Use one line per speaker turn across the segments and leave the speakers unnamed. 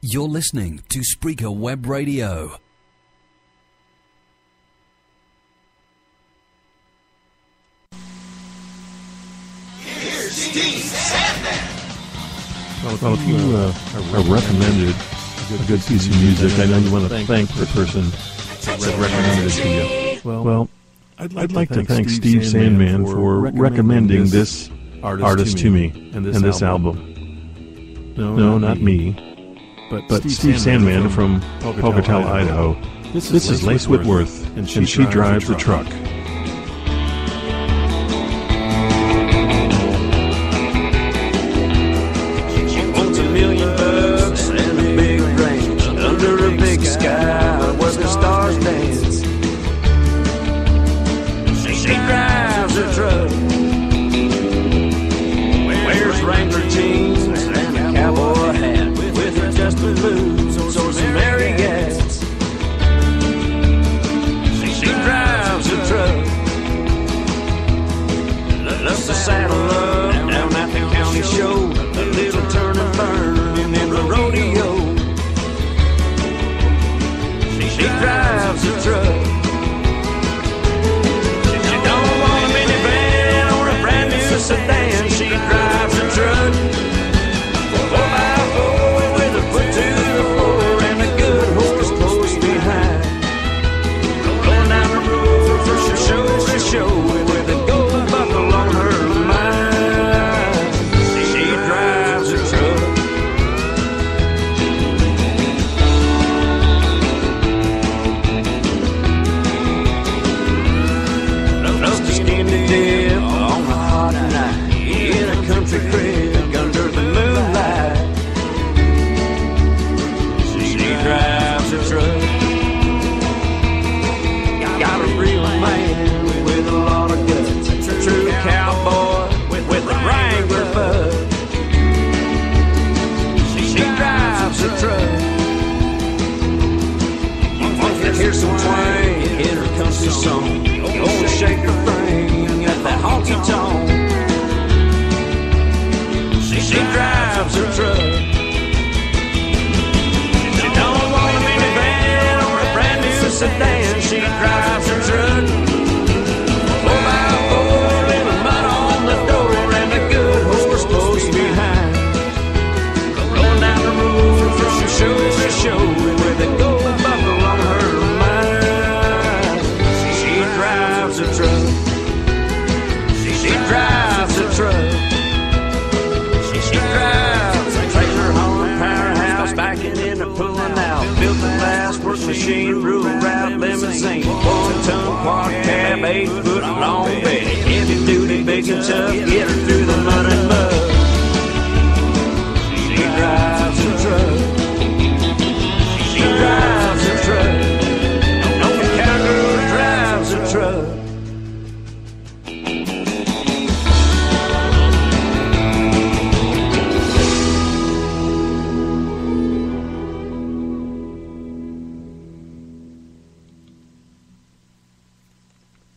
You're listening to Spreaker Web Radio.
Here's Steve Sandman.
Well, if you are recommended a good piece of music, I know you want to thank the person that recommended it to you. Well, I'd like to thank Steve Sandman for recommending this artist to me and this album. No, not me, but Steve Sandman from Pocatello, Idaho. This is Lace Whitworth, and she drives a truck.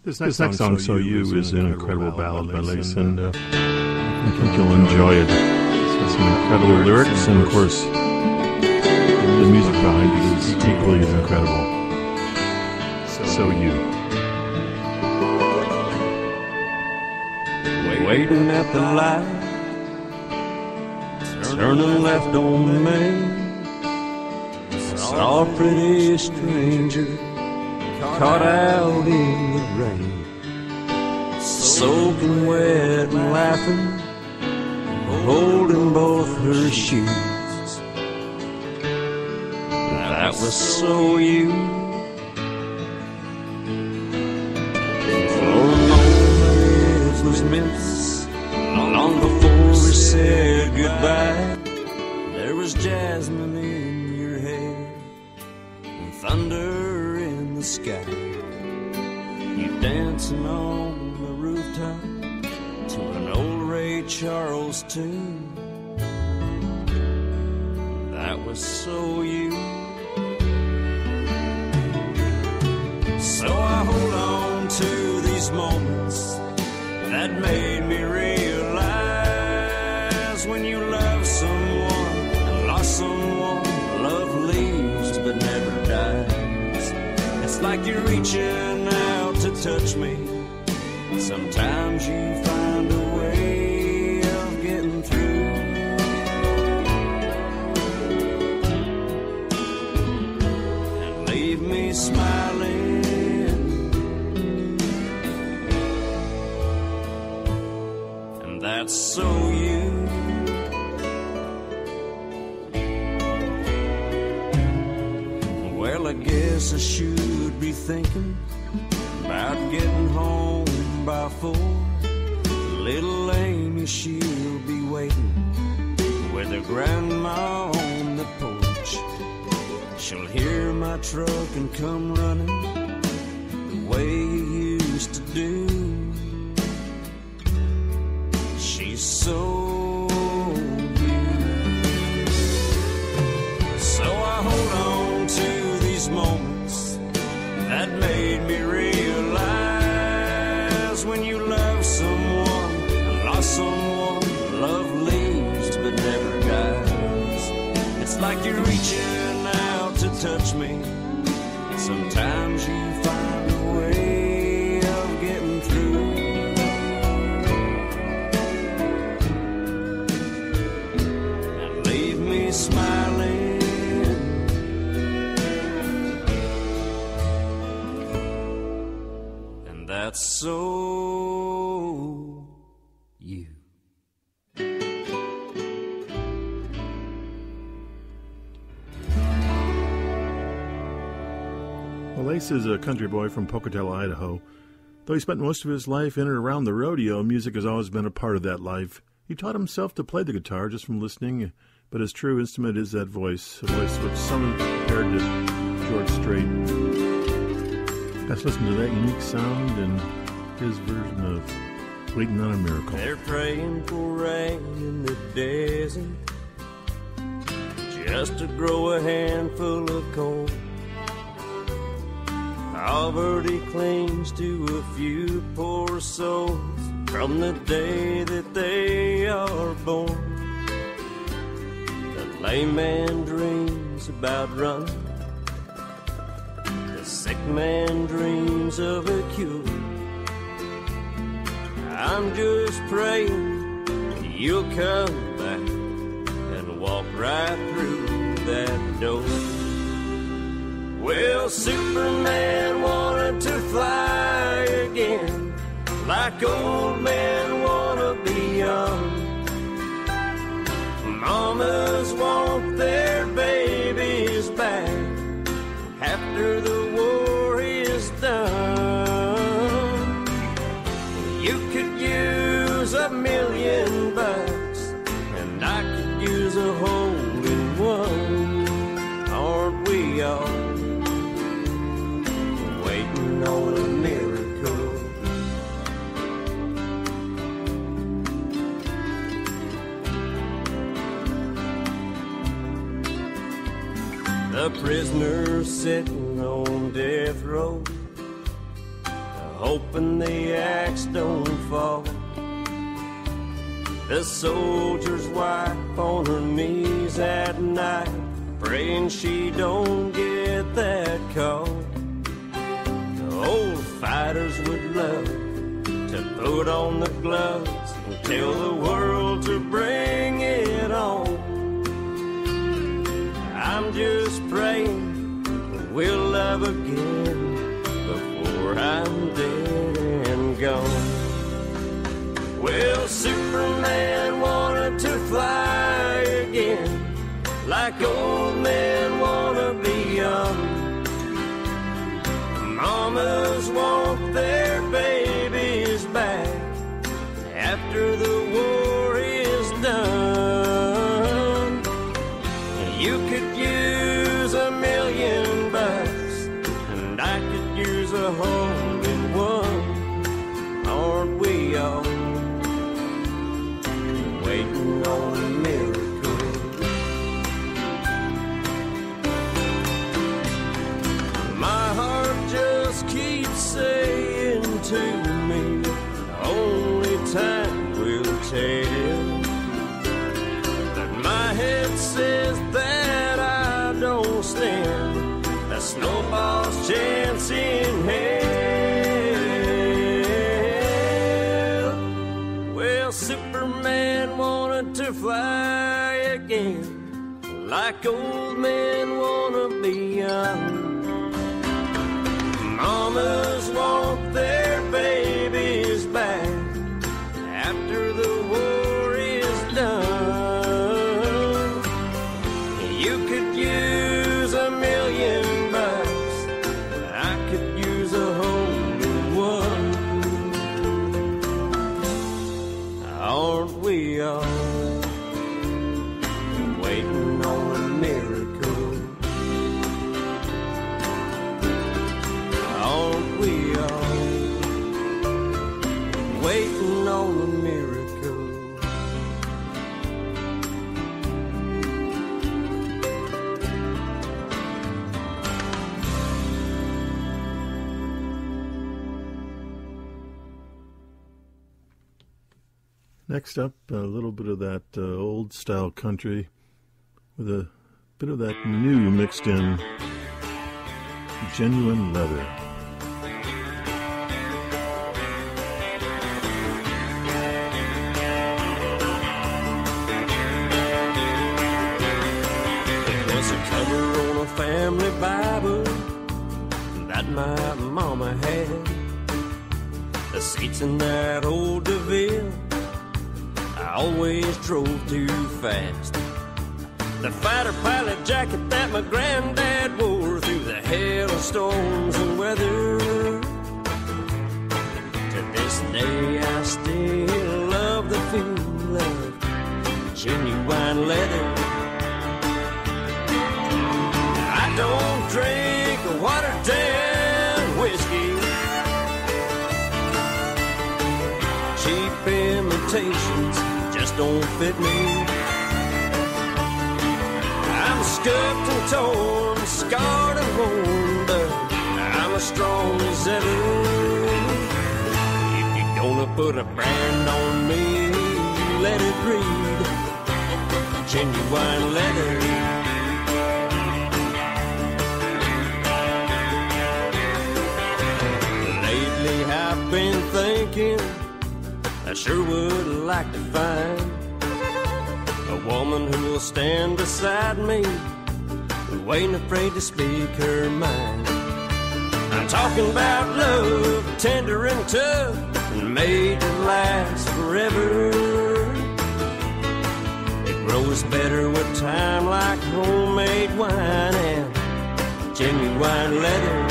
This next song, So You, is an incredible ballad by Lace, and I think you'll enjoy it. It's got some incredible lyrics, and of course, the music behind it is equally as incredible. So You.
Waiting at the light, turning left on Main, saw a pretty stranger caught out in the rain, soaking wet and laughing, holding both her shoes. That was so you. For a moment it was meant, long before we said goodbye. There was jasmine in your hair and thunder in the sky. You dancing on the rooftop to an old Ray Charles tune. That was so you. So I hold on to these moments that made me realize when you love someone and lost someone, leave me smiling. And that's so you. Well, I guess I should be thinking about getting home by 4. Little Amy, she'll be waiting with her grandma on the porch. She'll hear my truck and come running the way you used to do. She's so you. So I hold on to these moments that made me realize when you love someone and lost someone, love leaves but never dies. It's like you're reaching out to touch me. Sometimes you find a way of getting through. And leave me smiling. And that's so you.
Well, Ace is a country boy from Pocatello, Idaho. Though he spent most of his life in and around the rodeo, music has always been a part of that life. He taught himself to play the guitar just from listening, but his true instrument is that voice, a voice which some compared to George Strait. Let's listen to that unique sound and his version of Waiting on a Miracle.
They're praying for rain in the desert, just to grow a handful of corn. Poverty clings to a few poor souls from the day that they are born. The lame man dreams about running, the sick man dreams of a cure. I'm just praying you'll come back and walk right through that door. Well, Superman wanted to fly again, like old men wanna be young. Mamas want their babies back after the war is done. You could use $1,000,000 and I could use a hole in one. Aren't we all waiting on a miracle? The prisoner sitting on death row, hoping the axe don't fall. The soldier's wife on her knees at night, praying she don't get that call. The old fighters would love to put on the gloves and tell the world to bring it on. I'm just praying we'll love again before I'm dead and gone. Well, Superman wanted to fly again, like old men wanna be young. Mamas want their babies back after the war is done. You could use $1,000,000 and I could use a hole in one. Aren't we all waiting on a miracle? My heart just keeps saying to me, only time will tell. But my head says that I don't stand a snowball's chance in hell. Well, Superman wanted to fly again, like old men wanna be young. Mamas want their babies back after the war is done. You could use $1 million. I could use a whole one. Aren't we all waiting on a miracle? Aren't we all waiting on a miracle?
Next up, a little bit of that old-style country with a bit of that new mixed in. Genuine Leather.
It was a cover on a family Bible that my mama had. The seats in that old DeVille, I always drove too fast. The fighter pilot jacket that my granddad wore through the hailstorms and weather. To this day I still love the feel of genuine leather. I don't drink watered down whiskey. Cheap imitations just don't fit me. I'm scuffed and torn, scarred and worn, but I'm as strong as ever. If you're gonna put a brand on me, let it read genuine leather. Lately I've been thinking I sure would like to find a woman who will stand beside me, who ain't afraid to speak her mind. I'm talking about love, tender and tough, and made to last forever. It grows better with time like homemade wine and genuine leather.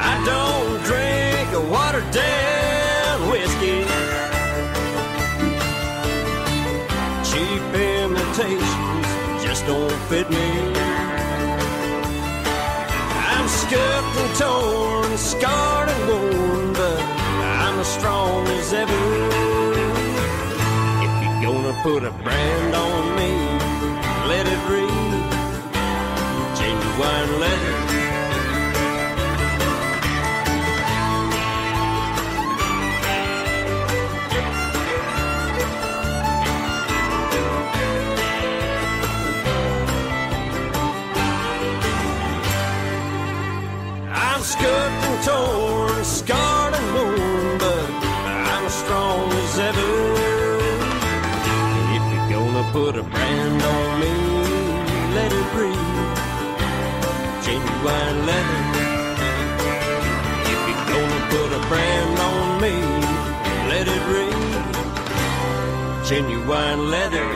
I don't drink a watered down whiskey. Cheap imitations just don't fit me. I'm scuffed and torn, scarred and worn, but I'm as strong as ever. If you're gonna put a brand on me, let it read genuine leather. Scuffed and torn, scarred and worn, but I'm as strong as ever. If you're gonna put a brand on me, let it read genuine leather. If you're gonna put a brand on me, let it read genuine leather.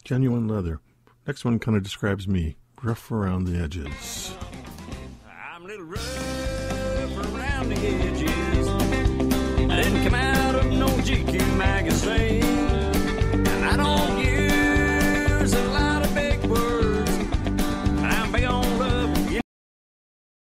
Genuine Leather. Next one kind of describes me. Rough around the edges.
I'm a little rough around the edges. I didn't come out of no GQ magazine.